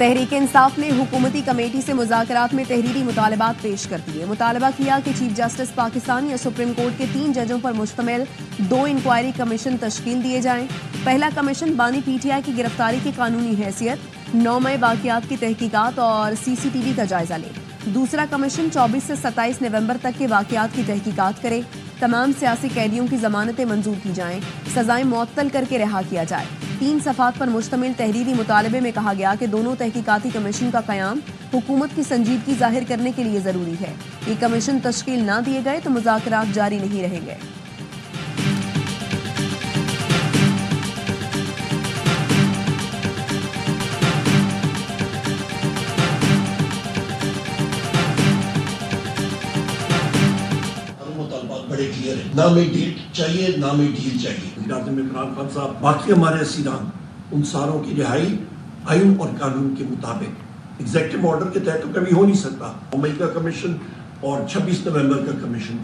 तहरीक इंसाफ ने हुकूमती कमेटी से मुज़ाकरात में तहरीरी मुतालबात पेश कर दिए। मुतालबा किया कि चीफ जस्टिस पाकिस्तान या सुप्रीम कोर्ट के 3 जजों पर मुश्तमिल 2 इंक्वायरी कमीशन तश्कील दिए जाएं। पहला कमीशन बानी PTI की गिरफ्तारी की कानूनी हैसियत, 9 मई वाक़ियात की तहकीकात और CCTV का जायजा ले। दूसरा कमीशन 24 से 27 नवंबर तक के वाक़ियात की तहकीकात करे। तमाम सियासी कैदियों की जमानतें मंजूर की जाएं, सजाएं मुअत्तल करके रिहा किया जाए। 3 सफ़ात पर मुश्तमिल तहरीरी मुतालबे में कहा गया कि दोनों तहकीकाती कमीशन का क़याम हुकूमत की संजीदगी जाहिर करने के लिए ज़रूरी है। ये कमीशन तश्कील ना दिए गए तो मुज़ाकरात जारी नहीं रहेंगे। बड़े क्लियर है, ना में डेट चाहिए ना में डील चाहिए। आज़म इमरान खान साहब बाकी हमारे असीरान उन सारों की रिहाई आइन और कानून के मुताबिक एग्जेक्टिव ऑर्डर के तहत तो कभी हो नहीं सकता। 9 मई का कमीशन और 26 नवंबर का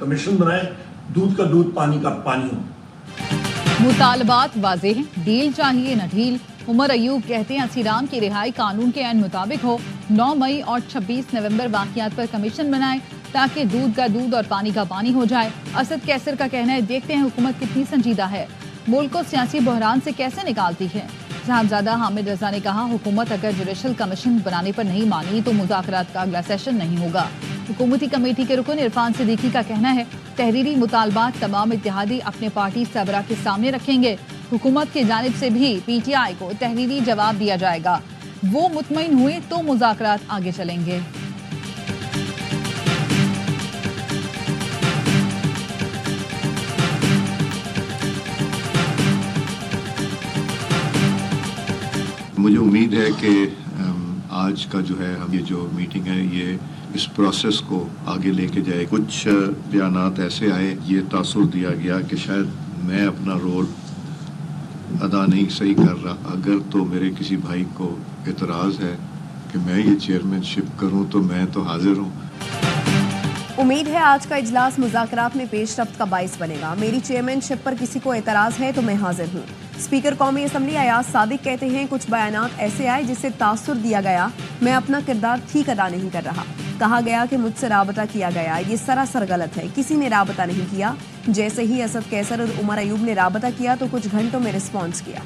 कमीशन बनाए, दूध का दूध पानी का पानी हो। मुतालबात वाज़े हैं, डील चाहिए न ढील। उमर अयूब कहते हैं असीरान की रिहाई कानून के ऐन मुताबिक हो। 9 मई और 26 नवंबर वाक़ियात पर कमीशन बनाए ताकि दूध का दूध और पानी का पानी हो जाए। असद कैसर का कहना है, देखते हैं हुकूमत कितनी संजीदा है, मुल्क को सियासी बहरान से कैसे निकालती है। साहबजादा हामिद रजा ने कहा, हुकूमत अगर जुडिशल कमीशन बनाने पर नहीं मानी तो मुज़ाकरात का अगला सेशन नहीं होगा। हुकूमती कमेटी के रुकन इरफान सिद्दीकी का कहना है, तहरीरी मुतालबात तमाम इत्तेहादी अपने पार्टी सरबराह के सामने रखेंगे। हुकूमत की जानिब से भी PTI को तहरीरी जवाब दिया जाएगा। वो मुतमईन हुए तो मुज़ाकरात आगे चलेंगे। मुझे उम्मीद है कि आज का जो है हम ये जो मीटिंग है ये इस प्रोसेस को आगे लेके जाए। कुछ बयानात ऐसे आए, ये तासुर दिया गया कि शायद मैं अपना रोल अदा नहीं सही कर रहा। अगर तो मेरे किसी भाई को एतराज़ है कि मैं ये चेयरमैनशिप करूं तो मैं तो हाजिर हूं। उम्मीद है आज का इजलास मुज़ाकरात में पेशरफ्त का बाइस बनेगा। मेरी चेयरमैनशिप पर किसी को एतराज़ है तो मैं हाजिर हूँ। स्पीकर कौमी असम्बली अयाज सादिक कहते हैं, कुछ बयानात ऐसे आए जिससे तासुर दिया गया मैं अपना किरदार ठीक अदा नहीं कर रहा। कहा गया कि मुझसे राबता किया गया, ये सरासर गलत है। किसी ने राबता नहीं किया। जैसे ही असद कैसर और उमर अयूब ने राबता किया तो कुछ घंटों में रिस्पॉन्स किया।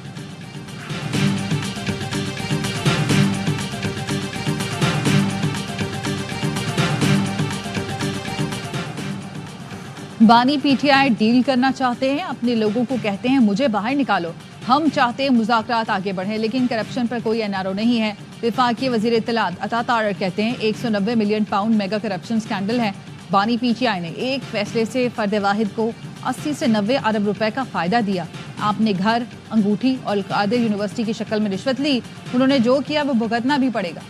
बानी PTI डील करना चाहते हैं, अपने लोगों को कहते हैं मुझे बाहर निकालो। हम चाहते हैं मुज़ाकरात आगे बढ़े, लेकिन करप्शन पर कोई NRO नहीं है। विफाकी वज़ीर इत्तलात अता तारर कहते हैं 190 million pound mega corruption scandal है। बानी PTI ने एक फैसले से फर्द वाहिद को 80 से 90 अरब रुपए का फ़ायदा दिया। आपने घर, अंगूठी और कादिर यूनिवर्सिटी की शक्ल में रिश्वत ली। उन्होंने जो किया वो भुगतना भी पड़ेगा।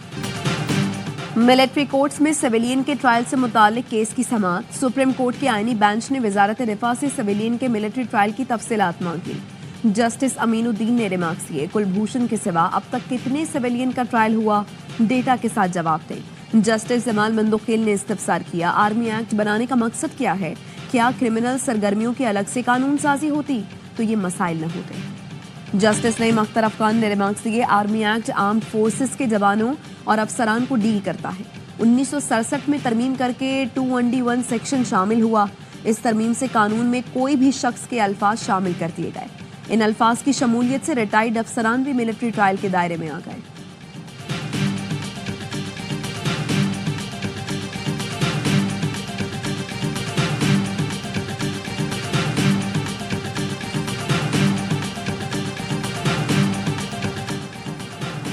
मिलिट्री कोर्ट्स में सिविलियन के ट्रायल से मुतालिक केस की समाअत। सुप्रीम कोर्ट के आईनी बेंच ने वजारत दिफा से सिविलियन के मिलिट्री ट्रायल की तफसीलात मांगी। जस्टिस अमीनुद्दीन ने रिमार्क्स किए, कुलभूषण के सिवा अब तक कितने सिविलियन का ट्रायल हुआ, डेटा के साथ जवाब दें। जस्टिस जमाल मंदोखेल ने इस्तफसार किया, आर्मी एक्ट बनाने का मकसद क्या है? क्या क्रिमिनल सरगर्मियों की अलग से कानून साजी होती तो ये मसाइल न होते। जस्टिस नईम अख्तर अफगान ने रिमार्क्स दिए, आर्मी एक्ट आर्म्ड फोर्सेस के जवानों और अफसरान को डील करता है। 1967 में तरमीम करके 21D1 सेक्शन शामिल हुआ। इस तरमीम से कानून में कोई भी शख्स के अल्फाज शामिल कर दिए गए। इन अल्फाज की शमूलियत से रिटायर्ड अफसरान भी मिलिट्री ट्रायल के दायरे में आ गए।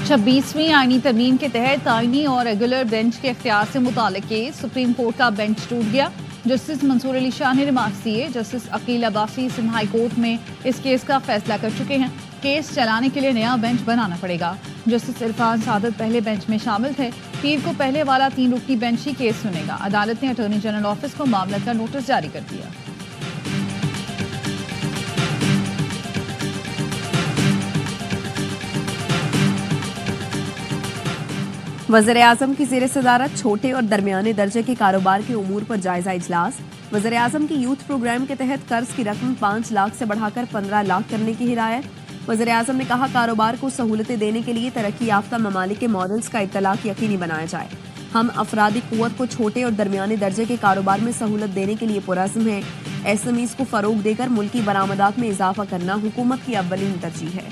छब्बीसवीं आईनी तरमीम के तहत आईनी और रेगुलर बेंच के इख्तियार से मुताल्लिक केस सुप्रीम कोर्ट का बेंच टूट गया। जस्टिस मंसूर अली शाह ने रिमार्क्स दिए, justice Aqeel Abbasi Sindh high court में इस केस का फैसला कर चुके हैं। केस चलाने के लिए नया बेंच बनाना पड़ेगा। जस्टिस इरफान सादत पहले बेंच में शामिल थे। पीर को पहले वाला 3 रुकनी बेंच ही केस सुनेगा। अदालत ने अटॉर्नी जनरल ऑफिस को मामले का नोटिस जारी कर दिया। वज़ीर-ए-आज़म की ज़ेर सदारत छोटे और दरमियाने दर्जे के कारोबार के उमूर पर जायजा इजलास। वज़ीर-ए-आज़म की यूथ प्रोग्राम के तहत कर्ज की रकम 5 लाख से बढ़ाकर 15 लाख करने की हिदायत। वज़ीर-ए-आज़म ने कहा, कारोबार को सहूलतें देने के लिए तरक्की याफ्ता ममालिक के मॉडल्स का इत्तलाक यकीनी बनाया जाए। हम अफरादी कुव्वत को छोटे और दरमियाने दर्जे के कारोबार में सहूलत देने के लिए पुरज़्म हैं। एसएमईज़ को फ़रोग देकर मुल्की बरामदात में इजाफा करना हुकूमत की अव्वलीन तरजीह है।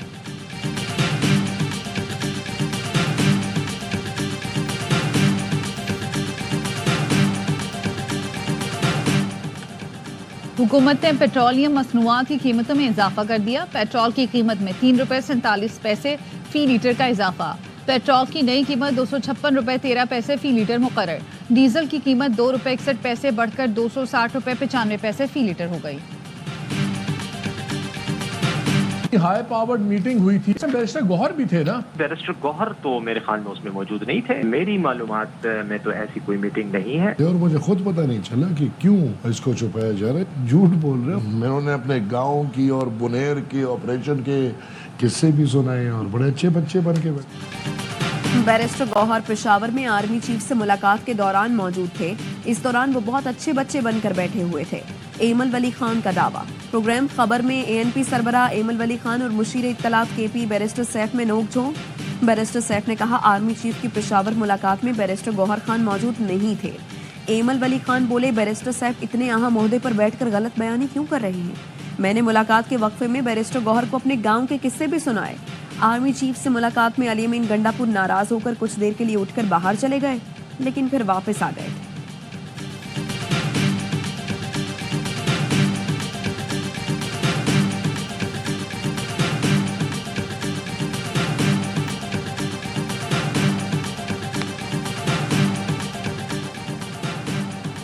हुकूमत ने पेट्रोलियम मसनूआत की कीमतों में इजाफा कर दिया। पेट्रोल की कीमत में 3 रुपये 47 पैसे फी लीटर का इजाफा। पेट्रोल की नई कीमत 256 रुपये 13 पैसे फी लीटर मुकर्रर। डीजल की कीमत 2 रुपये 61 पैसे बढ़कर 260 रुपये 95 पैसे फी लीटर हो गई। हाई पावर्ड मीटिंग हुई थी, बैरिस्टर गौहर भी थे ना? बैरिस्टर गौहर तो मेरे ख्याल में उसमें मौजूद नहीं थे। मेरी मालूमात में तो ऐसी कोई मीटिंग नहीं है। और मुझे खुद पता नहीं चला कि क्यों इसको छुपाया जा रहा है। झूठ बोल रहे हो। मैंने अपने गांव की और बुनेर के ऑपरेशन के किस्से भी सुनाए और बड़े अच्छे बच्चे बन के बैरिस्टर गौहर पेशावर में आर्मी चीफ से मुलाकात के दौरान मौजूद थे। इस दौरान वो बहुत अच्छे बच्चे बनकर बैठे हुए थे। एमल वली खान का दावा। प्रोग्राम खबर में एएनपी सरबराह एमल वली खान और मुशीर इत्तलात केपी बैरिस्टर सैफ में नोक-झोंक। बैरिस्टर सैफ ने कहा, आर्मी चीफ की पेशावर मुलाकात में बैरिस्टर गौहर खान मौजूद नहीं थे। एमल वली खान बोले, बैरिस्टर सैफ इतने अहम ओहदे पर बैठकर गलत बयानी क्यों कर रहे हैं? मैंने मुलाकात के वक्फे में बैरिस्टर गौहर को अपने गांव के किस्से भी सुनाए। आर्मी चीफ से मुलाकात में अली अमीन गंडापुर नाराज होकर कुछ देर के लिए उठकर बाहर चले गए, लेकिन फिर वापस आ गए थे।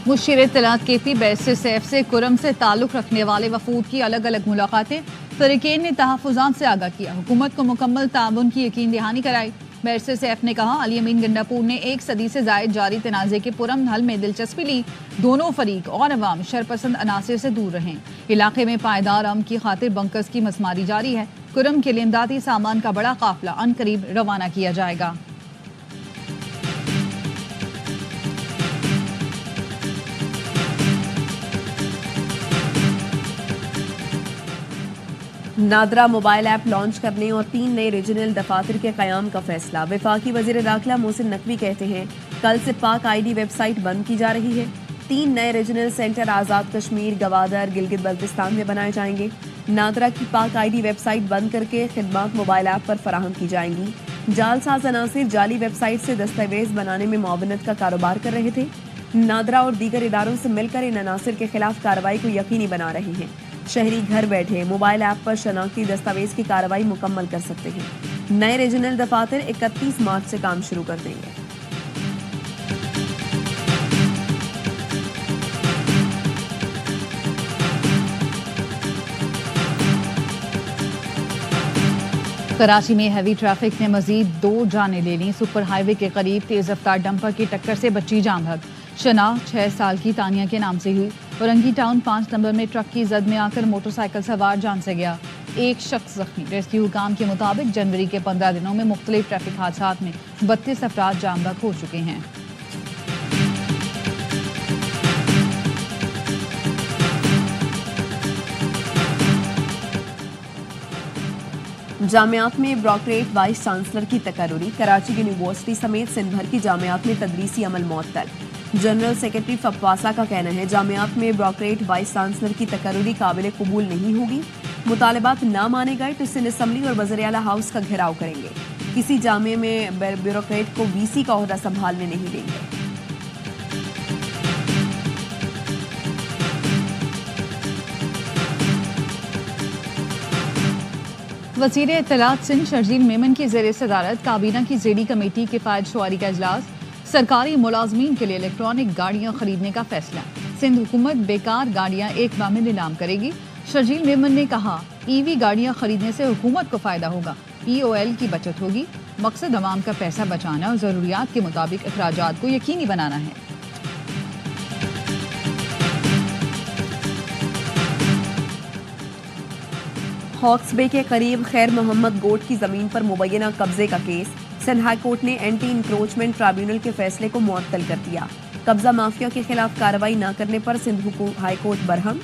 मुशीर इत्तलात केपी बैरिस्टर सैफ से कुरम से ताल्लुक रखने वाले वफूद की अलग अलग मुलाकातें। तरीकेन ने तहफ़्फ़ुज़ात से आगाह किया, हुकूमत को मुकम्मल ताउन की यकीन दहानी कराई। बैरिस्टर सैफ ने कहा, अली अमीन गंडापुर ने 1 सदी से जायद जारी तनाज़े के पुरअमन हल में दिलचस्पी ली। दोनों फरीक और अवाम शरपसंद अनासिर से दूर रहें। इलाके में पायदार अमन की खातिर बंकर्स की मसमारी जारी है। कुरम के लिए इमदादी सामान का बड़ा काफिला अनकरीब रवाना किया जाएगा। नादरा मोबाइल ऐप लॉन्च करने और 3 नए रीजनल दफातर के क़याम का फैसला। वफाकी वज़ीर दाखिला मोहसिन नकवी कहते हैं, कल से पाक आईडी वेबसाइट बंद की जा रही है। 3 नए रीजनल सेंटर आज़ाद कश्मीर, गवादर, गिलगित बल्तिस्तान में बनाए जाएंगे। नादरा की पाक आईडी वेबसाइट बंद करके खिदमात मोबाइल ऐप पर फराहम की जाएंगी। जालसाज अनासिर जाली वेबसाइट से दस्तावेज बनाने में मुआवनत का कारोबार कर रहे थे। नादरा और दीगर इदारों से मिलकर इन अनासिर के खिलाफ कार्रवाई को यकीनी बना रहे हैं। शहरी घर बैठे मोबाइल ऐप पर शनाख्ती दस्तावेज की कार्रवाई मुकम्मल कर सकते हैं। नए रीजनल दफातर 31 मार्च से काम शुरू कर देंगे। कराची में हैवी ट्रैफिक ने मजीद 2 जानें ले ली। सुपर हाईवे के करीब तेज रफ्तार डंपर की टक्कर से बच्ची जान भग। शनाख्त 6 साल की तानिया के नाम से हुई। औरंगी टाउन 5 नंबर में ट्रक की जद में आकर मोटरसाइकिल सवार जान से गया। 1 शख्स जख्मी। रेस्क्यू हुकाम के मुताबिक जनवरी के 15 दिनों में मुख्तलिफ ट्रैफिक हादसात में 32 अफराद जान बहक हो चुके हैं। जामियात में ब्रोकरेट वाइस चांसलर की तकर्रुरी। कराची यूनिवर्सिटी समेत सिंध भर की जामियात में तदरीसी अमल मुअत्तल। जनरल सेक्रेटरी फपवासा का कहना है, जामियात में ब्रोकरेट वाइस चांसलर की तकर्रुरी काबिल कबूल नहीं होगी। मुतालबात ना माने गए तो सिंध असम्बली और वज़ीर आला हाउस का घेराव करेंगे। किसी जामिया में ब्यूरोक्रेट को वीसी का ओहदा संभालने नहीं देंगे। वज़ीर इत्तलात सिंध शर्जील मेमन की ज़ेर सदारत काबीना की ज़ेडी कमेटी के फायद शुआरी का इजलास। सरकारी मुलाजमीन के लिए इलेक्ट्रॉनिक गाड़ियां खरीदने का फैसला। सिंध हुकूमत बेकार गाड़ियां एक माह में नीलाम करेगी। शर्जील मेमन ने कहा, ईवी गाड़ियां खरीदने से हुकूमत को फायदा होगा, POL की बचत होगी। मकसद अवाम का पैसा बचाना और ज़रूरियात के मुताबिक अखराजात को यकीनी बनाना है। हॉक्स बे के करीब खैर मोहम्मद गोट की जमीन पर मुबैना कब्जे का केस। सिंध हाई कोर्ट ने एंटी इंक्रोचमेंट ट्राइब्यूनल के फैसले को मुअत्तल कर दिया। कब्जा माफिया के खिलाफ कार्रवाई न करने पर Sindh high court Barham.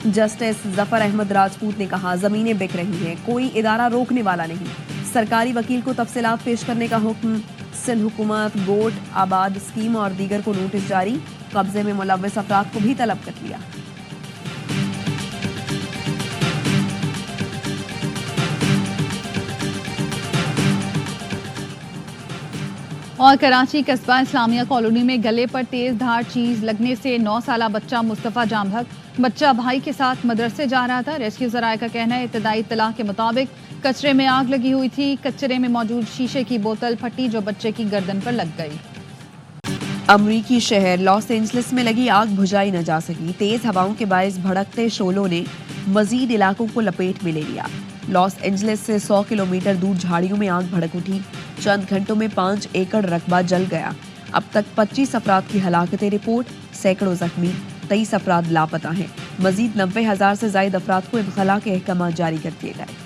Justice Zafar Ahmad Rajput ने कहा, जमीनें बिक रही हैं, कोई इदारा रोकने वाला नहीं। सरकारी वकील को तफसीलात पेश करने का हुक्म। सिंध हुकूमत गोट आबाद स्कीम और दीगर को नोटिस जारी। कब्जे में मुलव्वस अफराद को भी तलब कर लिया। और कराची कस्बा इस्लामिया कॉलोनी में गले पर तेज धार चीज लगने से 9 साला बच्चा मुस्तफ़ा जामहक बच्चा भाई के साथ मदरसे जा रहा था। रेस्क्यू ज़राए का कहना है, इब्तदाई इत्तला के मुताबिक कचरे में आग लगी हुई थी। कचरे में मौजूद शीशे की बोतल फटी जो बच्चे की गर्दन पर लग गई। अमरीकी शहर लॉस एंजलिस में लगी आग बुझाई न जा सकी। तेज हवाओं के बायस भड़कते शोलों ने मजीद इलाकों को लपेट में ले लिया। लॉस एंजलिस से 100 किलोमीटर दूर झाड़ियों में आग भड़क उठी। चंद घंटों में 5 एकड़ रकबा जल गया। अब तक 25 अफराद की हलाकतें रिपोर्ट, सैकड़ों जख्मी, 23 अफराद लापता हैं। मजीद 90,000 से ज्यादा अफराद को इनखला के अहकाम जारी कर दिए गए।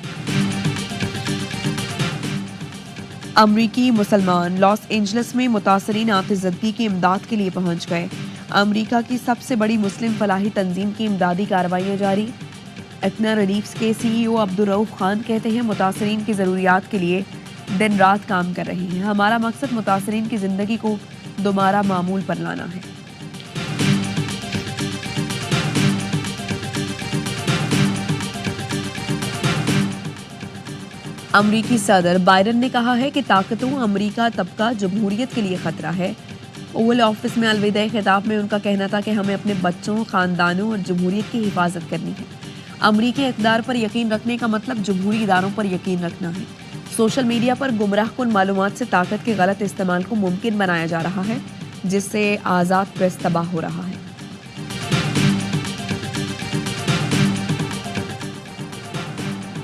अमरीकी मुसलमान लॉस एंजलिस में मुतासरीन आतिशज़दगी की इमदाद के लिए पहुंच गए। अमरीका की सबसे बड़ी मुस्लिम फलाही तंजीम की इमदादी कार्रवाइयाँ जारी। इतना रिलीफ्स के CEO अब्दुल रऊफ खान कहते हैं, मुतासरीन की ज़रूरियात के लिए दिन रात काम कर रही हैं। हमारा मकसद मुतासरीन की ज़िंदगी को दोबारा मामूल पर लाना है। अमरीकी सदर बाइडन ने कहा है कि ताकतों अमरीका तबका जमहूरियत के लिए खतरा है। ओवल ऑफिस में अलविदा खिताब में उनका कहना था कि हमें अपने बच्चों, खानदानों और जमहूरियत की हिफाजत करनी है। अमरीकी इक़्तिदार पर यकीन रखने का मतलब जमहूरी इदारों पर यकीन रखना है। सोशल मीडिया पर गुमराहकुन मालूमात से ताकत के गलत इस्तेमाल को मुमकिन बनाया जा रहा है, जिससे आज़ाद प्रेस तबाह हो रहा है।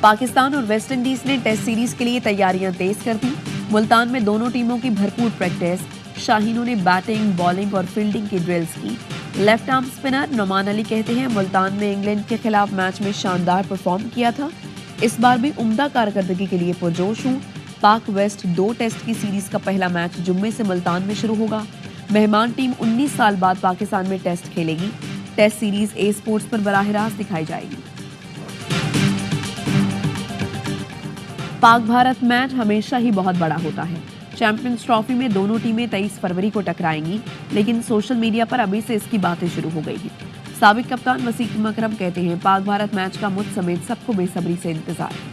पाकिस्तान और वेस्ट इंडीज ने टेस्ट सीरीज के लिए तैयारियां तेज कर दी। मुल्तान में दोनों टीमों की भरपूर प्रैक्टिस। शाहीनों ने बैटिंग, बॉलिंग और फील्डिंग की ड्रिल्स की। Left arm spinner Nauman Ali कहते हैं, मुल्तान में इंग्लैंड के खिलाफ मैच में शानदार परफॉर्म किया था। इस बार भी उम्दा कारकर्दगी के लिए पुरजोश हूँ। पाक वेस्ट 2 टेस्ट की सीरीज का पहला मैच जुम्मे से मुल्तान में शुरू होगा। मेहमान टीम 19 साल बाद पाकिस्तान में टेस्ट खेलेगी। टेस्ट सीरीज ए स्पोर्ट्स पर बराह रास्त दिखाई जाएगी। पाक भारत मैच हमेशा ही बहुत बड़ा होता है। चैंपियंस ट्रॉफी में दोनों टीमें 23 फरवरी को टकराएंगी, लेकिन सोशल मीडिया पर अभी से इसकी बातें शुरू हो गई हैं। साबिक कप्तान वसीम अकरम कहते हैं, पाक भारत मैच का मुझ समेत सबको बेसब्री से इंतजार है।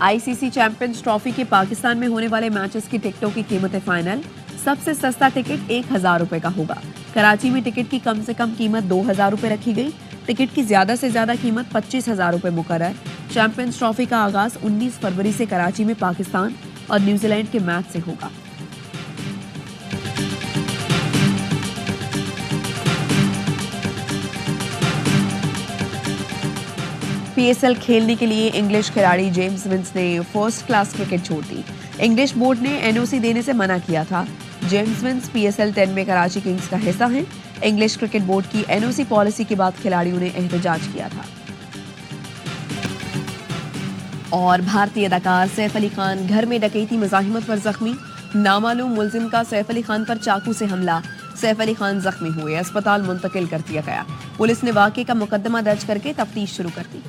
आईसीसी चैंपियंस ट्रॉफी के पाकिस्तान में होने वाले मैचेस की टिकटों की कीमतें फाइनल। सबसे सस्ता टिकट 1,000 रुपए का होगा। कराची में टिकट की कम से कम कीमत 2,000 रुपए रखी गई। टिकट की ज्यादा से ज्यादा कीमत 25,000 रुपए मुकर्रर। चैंपियंस ट्रॉफी का आगाज 19 फरवरी से कराची में पाकिस्तान और न्यूजीलैंड के मैच से होगा। पीएसएल खेलने के लिए इंग्लिश खिलाड़ी जेम्स विंस ने फर्स्ट क्लास क्रिकेट छोड़ दी। इंग्लिश बोर्ड ने एनओसी देने से मना किया था। जेम्स विंस पीएसएल 10 में कराची किंग्स का हिस्सा हैं। इंग्लिश क्रिकेट बोर्ड की एनओसी पॉलिसी के बाद खिलाड़ियों ने एहतजाज किया था। और भारतीय अदाकार सैफ अली खान घर में डकैती मुज़ाहिमत पर जख्मी। नामालूम मुलजिम का सैफ अली खान पर चाकू से हमला। सैफ अली खान जख्मी हुए, अस्पताल मुंतकिल कर दिया गया। पुलिस ने वाक़े का मुकदमा दर्ज करके तफ्तीश शुरू कर दी।